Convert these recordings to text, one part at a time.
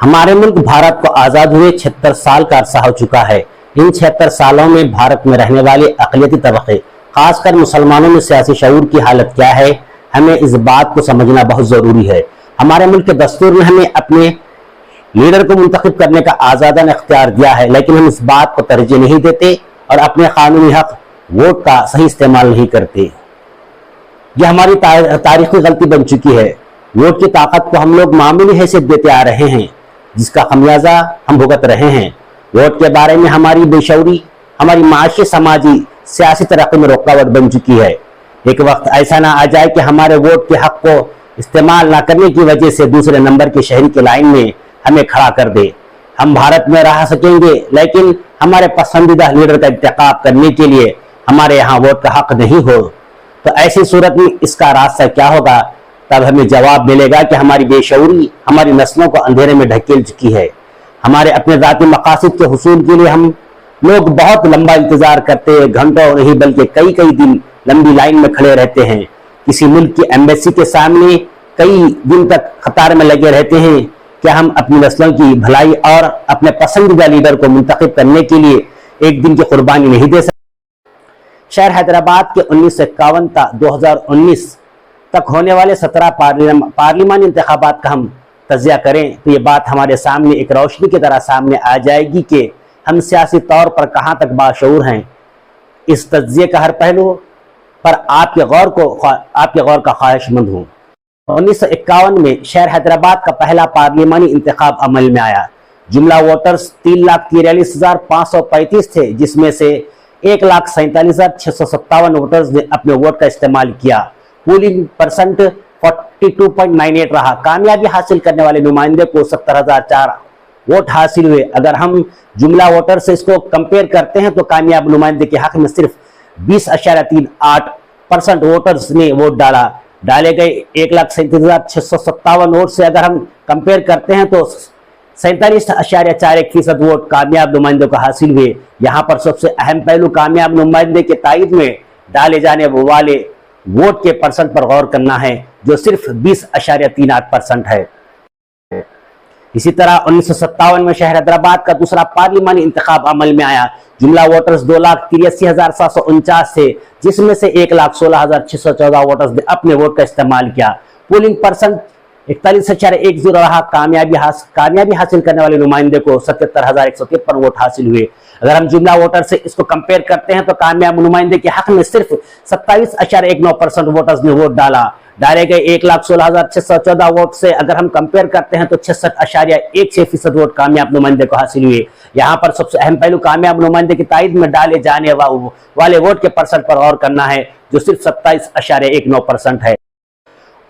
ہمارے ملک بھارت کو آزاد ہوئے 76 سال کا عرصہ ہو چکا ہے۔ ان 76 سالوں میں بھارت میں رہنے والے اقلیتی طبقے خاص کر مسلمانوں میں سیاسی شعور کی حالت کیا ہے، ہمیں اس بات کو سمجھنا بہت ضروری ہے۔ ہمارے ملک کے دستور نے ہمیں اپنے لیڈر کو منتخب کرنے کا آزادانہ اختیار دیا ہے، لیکن ہم اس بات کو ترجیح نہیں دیتے اور اپنے قانونی حق ووٹ کا صحیح استعمال نہیں کرتے۔ یہ ہماری تاریخی غلطی بن چکی ہے۔ ووٹ کی طاقت کو ہم لوگ معمولی حیثیت دیتے آ رہے ہیں، جس کا خمیازہ ہم بھگت رہے ہیں۔ ووٹ کے بارے میں ہماری بے شعوری ہماری معاشی، سماجی، سیاسی ترقی میں رکاوٹ بن چکی ہے۔ ایک وقت ایسا نہ آ جائے کہ ہمارے ووٹ کے حق کو استعمال نہ کرنے کی وجہ سے دوسرے نمبر کے شہری کی لائن میں ہمیں کھڑا کر دے۔ ہم بھارت میں رہ سکیں گے، لیکن ہمارے پسندیدہ لیڈر کا انتخاب کرنے کے لیے ہمارے یہاں ووٹ کا حق نہیں ہو تو ایسی صورت میں اس کا راستہ کیا ہوگا؟ تب ہمیں جواب ملے گا کہ ہماری بے شعوری ہماری نسلوں کو اندھیرے میں ڈھکیل چکی ہے۔ ہمارے اپنے ذاتی مقاصد کے حصول کے لیے ہم لوگ بہت لمبا انتظار کرتے ہیں، گھنٹوں نہیں بلکہ کئی دن لمبی لائن میں کھڑے رہتے ہیں۔ کسی ملک کی ایمبیسی کے سامنے کئی دن تک قطار میں لگے رہتے ہیں۔ کیا ہم اپنی نسلوں کی بھلائی اور اپنے پسندیدہ لیڈر کو منتخب کرنے کے لیے ایک دن کی قربانی نہیں دے سکتے؟ شہر حیدرآباد کے 1951 تا 2019 تک ہونے والے 17 پارلیمانی انتخابات کا ہم تجزیہ کریں تو یہ بات ہمارے سامنے ایک روشنی کی طرح سامنے آ جائے گی کہ ہم سیاسی طور پر کہاں تک باشعور ہیں۔ اس تجزیے کا ہر پہلو پر آپ کے غور کا خواہش مند ہوں۔ 1951 میں شہر حیدرآباد کا پہلا پارلیمانی انتخاب عمل میں آیا۔ جملہ ووٹرز 3,43,535 تھے، جس میں سے 1,47,657 ووٹرز نے اپنے ووٹ کا استعمال کیا۔ پولنگ پرسنٹ 42.98 رہا۔ کامیابی حاصل کرنے والے نمائندے کو 70,004 ووٹ حاصل ہوئے۔ اگر ہم جملہ ووٹر سے اس کو کمپیئر کرتے ہیں تو کامیاب نمائندے کے حق میں صرف 20.38% ووٹرز نے ووٹ ڈالے گئے۔ 1,37,657 ووٹ سے اگر ہم کمپیئر کرتے ہیں تو 47.41% ووٹ کامیاب نمائندے کو حاصل ہوئے۔ یہاں پر سب سے اہم پہلو کامیاب نمائندے کے تائید میں ڈالے جانے والے ووٹ کے پرسنٹ پر غور کرنا ہے، جو صرف 20.38% ہے۔ اسی طرح 1957 میں شہر حیدرآباد کا دوسرا پارلیمانی انتخاب عمل میں آیا۔ جملہ ووٹرز 2,83,749 تھے، جس میں سے 1,16,614 ووٹرز نے اپنے ووٹ کا استعمال کیا۔ پولنگ پرسنٹ 41.10 رہا۔ کامیابی حاصل کرنے والے نمائندے کو 77,153 ووٹ حاصل ہوئے۔ اگر ہم جملہ ووٹر سے اس کو کمپیئر کرتے ہیں تو کامیاب نمائندے کے حق میں صرف 27.19% ووٹرز نے ووٹ ڈالے گئے۔ 1,16,614 ووٹ سے اگر ہم کمپیئر کرتے ہیں تو 66.16% ووٹ کامیاب نمائندے کو حاصل ہوئے۔ یہاں پر سب سے اہم پہلو کامیاب نمائندے کی تائید میں ڈالے جانے والے ووٹ کے پرسنٹ پر غور کرنا ہے، جو صرف 27.19% ہے۔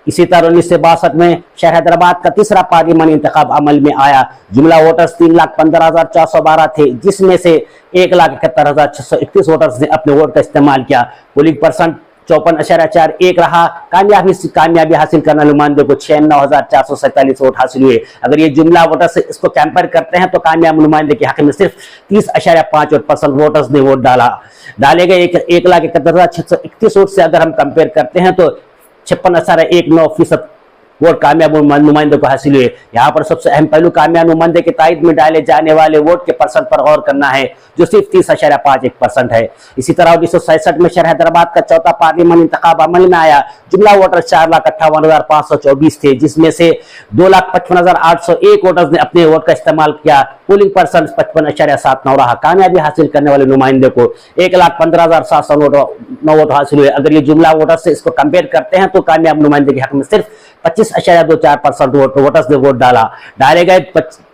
اسی طرح 1962 میں شہر حیدرآباد کا تیسرا پارلیمانی انتخاب عمل میں آیا۔ جملہ ووٹرز 3,15,412 تھے، جس میں سے 1,71,631 ووٹرز نے اپنے ووٹ کا استعمال کیا۔ پولنگ پرسنٹ 54.41 رہا۔ کامیابی حاصل کرنا نمائندے کو 96,447 ووٹ حاصل ہوئے۔ اگر یہ جملہ ووٹر سے اس کو کمپیئر کرتے ہیں تو کامیاب نمائندے کے حق میں صرف 30.58% ووٹرز نے ووٹ ڈالے گئے۔ 1,71,631 ووٹ سے اگر ہم کمپیئر کرتے ہیں تو 56.19% ووٹ کامیاب نمائندے کو حاصل ہوئے۔ یہاں پر سب سے اہم پہلو کامیاب نمائندے کی تائید میں ڈالے جانے والے ووٹ کے پرسنٹ پر غور کرنا ہے، جو صرف 30.51% ہے۔ اسی طرح 1967 میں شہر حیدرآباد کا چوتھا پارلیمانی انتخاب عمل میں آیا۔ جملہ ووٹر 4,58,524 تھے، جس میں سے 2,55,801 ووٹرز نے اپنے ووٹ کا استعمال کیا۔ پولنگ پرسنٹ 55.79 رہا۔ کامیابی حاصل کرنے والے نمائندے کو 1,15,709 ووٹ حاصل ہوئے۔ اگر یہ جملہ ووٹر سے اس کو کمپیئر کرتے ہیں تو کامیاب نمائندے کے حق میں صرف 25.24% ووٹرز نے ووٹ ڈالے گئے۔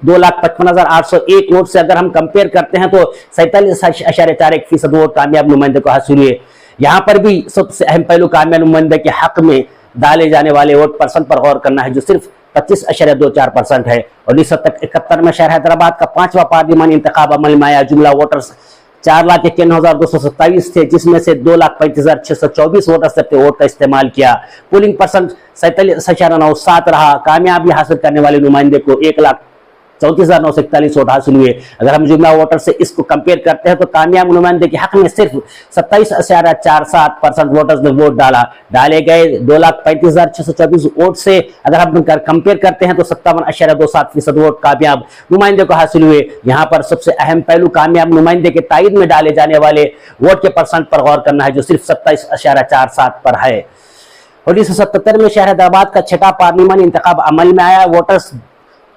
2,55,801 ووٹ سے اگر ہم کمپیئر کرتے ہیں تو 47.41% ووٹ کامیاب نمائندے کو حاصل ہوئے۔ یہاں پر بھی سب سے اہم پہلو کامیاب نمائندے کے حق میں ڈالے جانے والے ووٹ پرسنٹ پر غور کرنا ہے، جو صرف 25.24% ہے۔ 1971 میں شہر حیدرآباد کا پانچواں پارلیمانی انتخاب عمل میں آیا۔ جملہ ووٹرز 4,91,227 تھے، جس میں سے 2,35,624 ووٹرز نے اپنے ووٹ کا استعمال کیا۔ پولنگ پرسنٹ 47.97 رہا۔ کامیابی حاصل کرنے والے نمائندے کو 34,941 वोट हासिल हुए। अगर हम जुमला वोटर से इसको कंपेयर करते हैं तो कामयाब नुमाइंदे के हक में सिर्फ 27.47% वोटर्स ने वोट डाले गए 2,35,624 वोट से अगर हम कंपेयर करते हैं तो 57.27% वोट कामयाब नुमाइंदे को हासिल हुए। यहाँ पर सबसे अहम पहलू कामयाब नुमाइंदे के ताईद में डाले जाने वाले वोट के परसेंट पर गौर करना है, जो सिर्फ 27.47 पर है। 1977 में शहर हैदराबाद का छठा पार्लिमानी इंतखाब अमल में आया। वोटर्स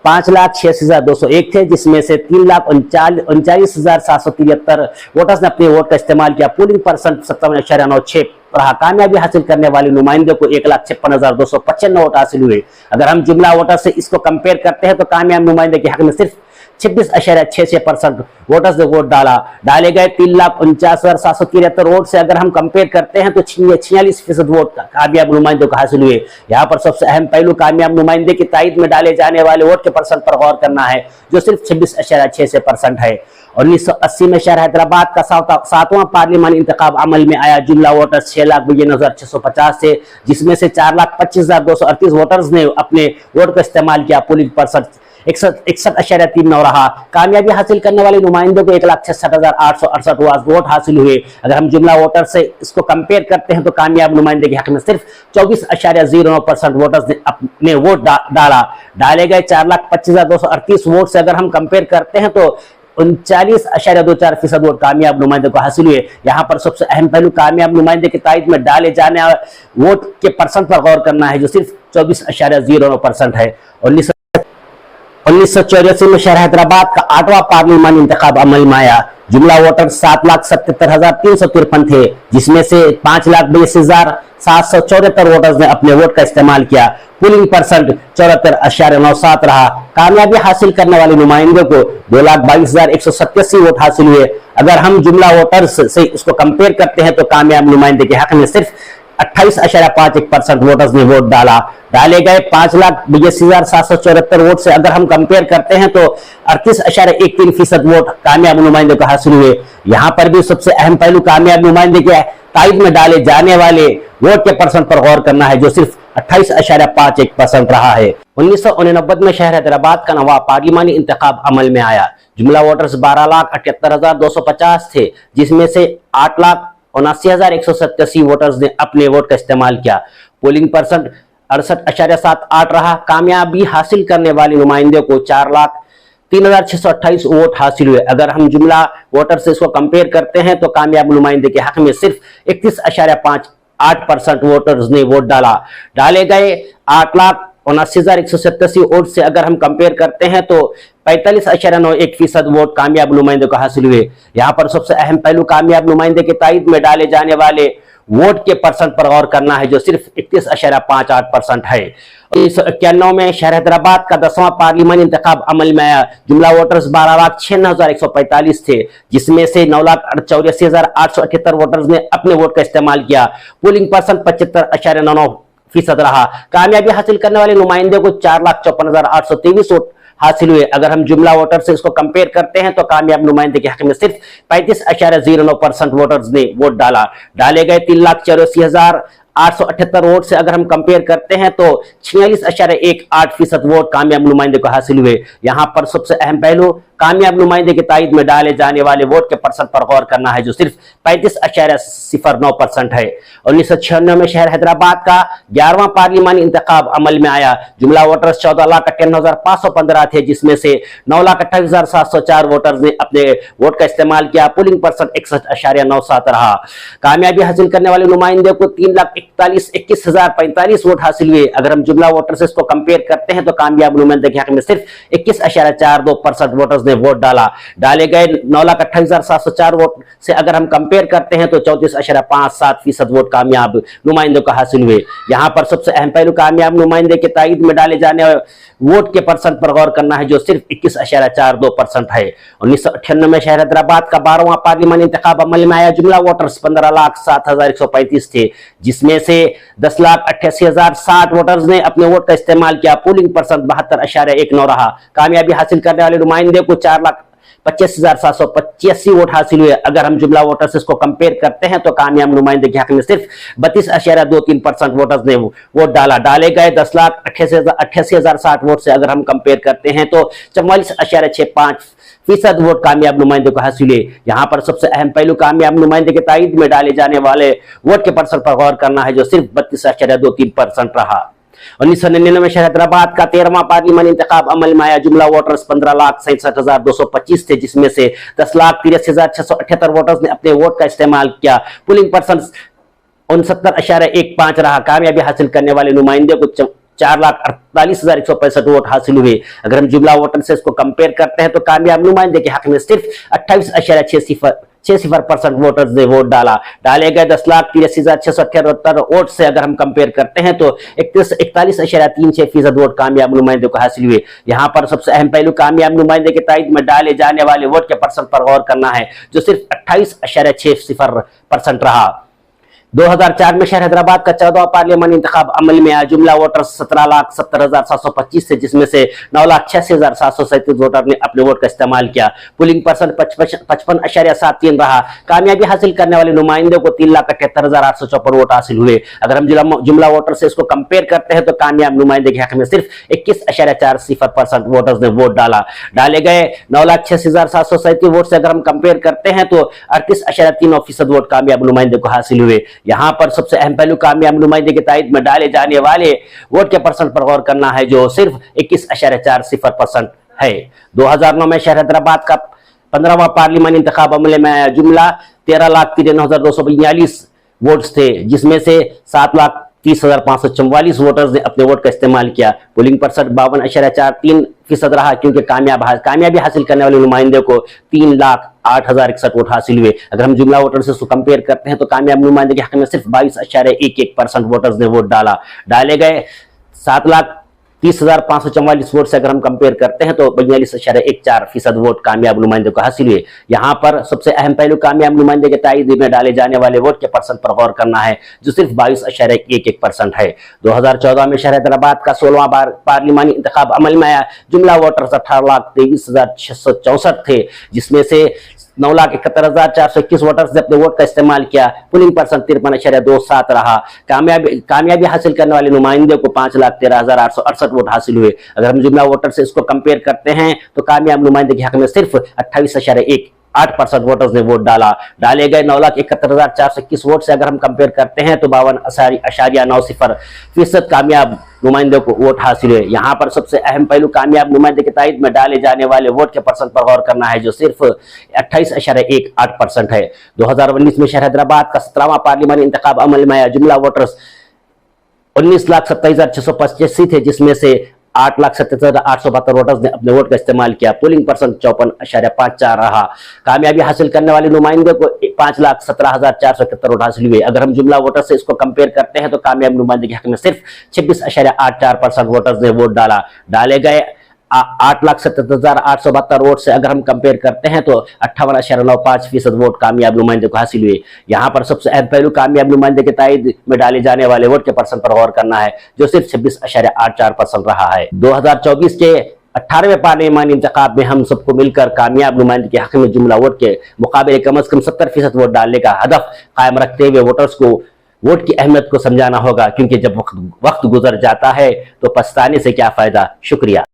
5,86,201 थे, जिसमें से 3,39,773 वोटर्स ने अपने वोट का इस्तेमाल किया। पोलिंग परसेंट 57.96 रहा। कामयाबी हासिल करने वाले नुमाइंदे को 1,56,295 वोट हासिल हुए। अगर हम जुमला वोटर से इसको कंपेयर करते हैं तो कामयाब नुमाइंदे के हक में सिर्फ 26.66% वोटर्स ने वोट डाले गए 3,49,773 वोट से अगर हम कंपेयर करते हैं तो 46% वोट कामयाब नुमाइंदे को हासिल हुए। यहाँ पर सबसे अहम पहलू कामयाब नुमाइंदे की ताईद में डाले जाने वाले वोट के परसेंट पर गौर करना है, जो सिर्फ 26.6% है। 1980 में शहर हैदराबाद का सातवां पार्लिमानी इंतखाब अमल में आया। जुमला वोटर्स 6,92,650 थे, जिसमें से 4,25,238 वोटर्स ने अपने वोट का इस्तेमाल किया। पोलिंग परसेंट 61.39 रहा। कामयाबी हासिल करने वाले नुमाइंदों को 1,66,868 वोट हासिल हुए। अगर हम जुमला वोटर से इसको कंपेयर करते हैं तो कामयाब नुमाइंदे के हक में सिर्फ 24.09% वोटर्स ने अपने वोट डाले गए 4,25,238 वोट से अगर हम कंपेयर करते हैं तो 39.24% वोट कामयाब नुमाइंदे को हासिल हुए। यहाँ पर सबसे अहम पहलू कामयाब नुमाइंदे की ताईद में डाले जाने वोट के परसेंट पर गौर करना है, जो सिर्फ 24.09% है। 1984 में शहर हैदराबाद का 8वां पार्लिमानी इंतखाब अमल में आया। जुमला वोटर 7,77,353 थे, जिसमें से 5,82,774 वोटर्स ने अपने वोट का इस्तेमाल किया। पोलिंग परसेंट 74.97 रहा। कामयाबी हासिल करने वाले नुमाइंदों को 2,22,187 वोट हासिल हुए। अगर हम जुमला वोटर्स से इसको कंपेयर करते हैं तो कामयाब नुमाइंदे के हक में सिर्फ 28.51% वोटर्स ने वोट डाले गए 5,82,774 वोट से अगर हम कंपेयर करते हैं तो 38.13% वोट कामयाब नुमाइंदे को हासिल हुए। यहाँ पर भी सबसे अहम पहलू कामयाब नुमाइंदे के ताईद में डाले जाने वाले वोट के परसेंट पर गौर करना है, जो सिर्फ 28.51% रहा है। 1989 में शहर हैदराबाद का नवा पार्लिमानी इंतखाब अमल में आया। जुमला वोटर्स 12,78,250 थे, जिसमें से 8,79,187 वोटर्स ने अपने वोट का इस्तेमाल किया। पोलिंग परसेंट 68.78 रहा। कामयाबी हासिल करने वाले नुमाइंदे को 4,03,628 वोट हासिल हुए। अगर हम जुमला वोटर से इसको कंपेयर करते हैं तो कामयाब नुमाइंदे के हक में सिर्फ 31.58% वोटर्स ने वोट डाले गए 8,79,187 वोट से अगर हम कंपेयर करते हैं तो 45.91% वोट कामयाब नुमाइंदे को हासिल हुए। यहाँ पर सबसे अहम पहलू कामयाब नुमाइंदे के ताईद में डाले जाने वाले वोट के परसेंट पर गौर करना है, जो सिर्फ 31.58% है। 1991 में शहर हैदराबाद का 10वां पार्लिमानी इंतखाब अमल में आया। जुमला वोटर्स 12,96,145 थे, जिसमें से 9,84,878 वोटर्स ने अपने वोट का इस्तेमाल किया। पोलिंग परसेंट 75.99% रहा। कामयाबी हासिल करने वाले नुमाइंदे को 4,54,823 वोट हासिल हुए। अगर हम जुमला वोटर से इसको कंपेयर करते हैं तो कामयाब नुमाइंदे के हक में सिर्फ 35.09% वोटर्स ने वोट डाले गए 3,84,878 वोट से अगर हम कंपेयर करते हैं तो 46.18% वोट कामयाब नुमाइंदे को हासिल हुए। यहाँ पर सबसे अहम पहलू कामयाब नुमाइंदे की ताईद में डाले जाने वाले वोट के परसेंट पर गौर करना है, जो सिर्फ 35.09% है। 1996 में शहर हैदराबाद का 11वां पार्लिमानी इंतखाब अमल में आया। जुमला वोटर्स 14,58,515 थे, जिसमें से 9,28,704 वोटर्स ने अपने वोट का इस्तेमाल किया। पोलिंग परसेंट 61.97 रहा। कामयाबी हासिल करने वाले नुमाइंदे को 3,41,045 वोट हासिल हुए। अगर हम जुमला वोटर से इसको कंपेयर करते हैं तो कामयाब नुमाइंदे के हक में सिर्फ 21.42% वोटर्स ने वोट डाले गए 9,28,704 वोट से अगर हम कंपेयर करते हैं तो 34.57% वोट कामयाब नुमाइंदे को हासिल हुए। यहाँ पर सबसे अहम पहलू कामयाब नुमाइंदे के ताईद में डाले जाने वोट के परसेंट पर गौर करना है, जो सिर्फ 21.42% है। 1998 में शहर हैदराबाद का 12वां पार्लिमानी इंतखाब अमल में आया। जुमला वोटर्स 15,07,135 थे, जिसमें से 10,88,060 वोटर्स ने अपने वोट का इस्तेमाल किया। पोलिंग परसेंट 72.19 रहा। कामयाबी हासिल करने वाले नुमाइंदे को 25,785 वोट हासिल हुए। अगर हम जुमला वोटर से इसको कंपेयर करते हैं तो कामयाब नुमाइंदे के हक में सिर्फ 32.23% वोटर्स ने वोट डाला। डाले गए 10,88,060 वोट से अगर हम कंपेयर करते हैं तो 44.65% वोट कामयाब नुमाइंदे को हासिल हुए। यहाँ पर सबसे अहम पहलू कामयाब नुमाइंदे के ताईद में डाले जाने वाले वोट के परसेंट पर गौर करना है, जो सिर्फ 32.23% रहा। 1999 में शहर हैदराबाद का 13वां पार्लिमानी इंतखाब अमल में आया। जुमला वोटर्स 15,67,225 थे, जिसमें से 10,83,678 वोटर्स ने अपने वोट का इस्तेमाल किया। पुलिंग परसेंट 69.15 रहा। कामयाबी हासिल करने वाले नुमाइंदे को 4,48,165 वोट हासिल हुए। अगर हम जुमला वोटर से इसको कंपेयर करते हैं तो कामयाब नुमाइंदे के हक में सिर्फ 28.60% वोटर्स ने वोट डाला। डाले गए 10,83,678 वोट से अगर हम कंपेयर करते हैं तो 41.36% वोट कामयाब नुमाइंदे को हासिल हुए। यहाँ पर सबसे अहम पहलू कामयाब नुमाइंदे के ताईद में डाले जाने वाले वोट के परसेंट पर गौर करना है, जो सिर्फ 28.60% रहा। 2004 में शहर हैदराबाद का 14वां पार्लियामानी इंतखाब अमल में आया। जुमला वोटर 17,70,725 थे, जिसमें से 9,86,737 वोटर ने अपने वोट का इस्तेमाल किया। पुलिंग परसेंट 55.73 रहा। कामयाबी हासिल करने वाले नुमाइंदे को 3,78,854 वोट हासिल हुए। अगर हम जुमला वोटर से इसको कंपेयर करते हैं तो कामयाब नुमाइंदे के हक में सिर्फ 21.40% वोटर्स ने वोट डाला। डाले गए 9,86,737 वोट से अगर हम कंपेयर करते हैं तो 38.3% वोट कामयाब नुमाइंदे को हासिल हुए। यहां पर सबसे अहम पहलू कामयाब नुमाइंदे के ताईद में डाले जाने वाले वोट के परसेंट पर गौर करना है, जो सिर्फ 21.40% है। 2009 में शहर हैदराबाद का 15वां पार्लिमानी इंतखाब अमले में आया। जुमला 13,93,242 वोट्स थे, जिसमें से 7,30,544 वोटर्स ने अपने वोट का इस्तेमाल किया। पुलिंग परसेंट 52.43% रहा, क्योंकि कामयाबी हासिल करने वाले नुमाइंदे को 3,08,061 वोट हासिल हुए। अगर हम जुमला वोटर से उसको कंपेयर करते हैं तो कामयाब नुमाइंदे के हक में सिर्फ 22.11% वोटर्स ने वोट डाला। डाले गए 7,30,544 वोट से अगर हम कंपेयर करते हैं तो 42.14% वोट कामयाब नुमाइंदे को हासिल हुए। यहाँ पर सबसे अहम पहलू कामयाब नुमाइंदे के ताईद में डाले जाने वाले वोट के परसेंट पर गौर करना है, जो सिर्फ 22.11% है। 2014 में शहर हैदराबाद का 16वां पार्लिमानी इंतखाब अमल में आया। जुमला वोटर्स 18,23,664 थे, जिसमें से 9,71,421 वोटर्स ने अपने वोट का इस्तेमाल किया। पुलिंग परसेंट 53.27 रहा। कामयाबी हासिल करने वाले नुमाइंदे को 5,13,868 वोट हासिल हुए। अगर हम जुमला वोटर से इसको कंपेयर करते हैं तो कामयाब नुमाइंदे के हक में सिर्फ 28.18% वोटर्स ने वोट डाला। डाले गए 9,71,421 वोट से अगर हम कंपेयर करते हैं तो 52.90% कामयाब नुमाइंदे को वोट हासिल हुए। यहाँ पर सबसे अहम पहलू कामयाब नुमाइंदे के ताईद में डाले जाने वाले वोट के परसेंट पर गौर करना है, जो सिर्फ 28.18% है। 2019 में शहर हैदराबाद का 17वां पार्लिमानी इंतखाब अमल में आया। जुमला वोटर्स 19,27,685 थे, जिसमें से 8,77,872 वोटर्स ने अपने वोट का इस्तेमाल किया। पोलिंग परसेंट 54.54 रहा। कामयाबी हासिल करने वाले नुमाइंदे को 5,17,471 वोट हासिल हुए। अगर हम जुमला वोटर से इसको कंपेयर करते हैं तो कामयाब नुमाइंदे के हक में सिर्फ 26.84% वोटर्स ने वोट डाला। डाले गए 8,77,872 वोट से अगर हम कंपेयर करते हैं तो 58.95% वोट कामयाब नुमाइंदे को हासिल हुए। यहाँ पर सबसे अहम पहलू कामयाब नुमाइंदे के ताईद में डाले जाने वाले वोट के परसेंट पर गौर करना है, जो सिर्फ 26.84% रहा है। 2024 के 18वें पार्लिमानी इंतखाब में हम सबको मिलकर कामयाब नुमाइंदे के हक में जुमला वोट के मुकाबले कम से कम 70% वोट डालने का हदफ कायम रखते हुए वोटर्स को वोट की अहमियत को समझाना होगा, क्योंकि जब वक्त गुजर जाता है तो पछताने से क्या फायदा। शुक्रिया।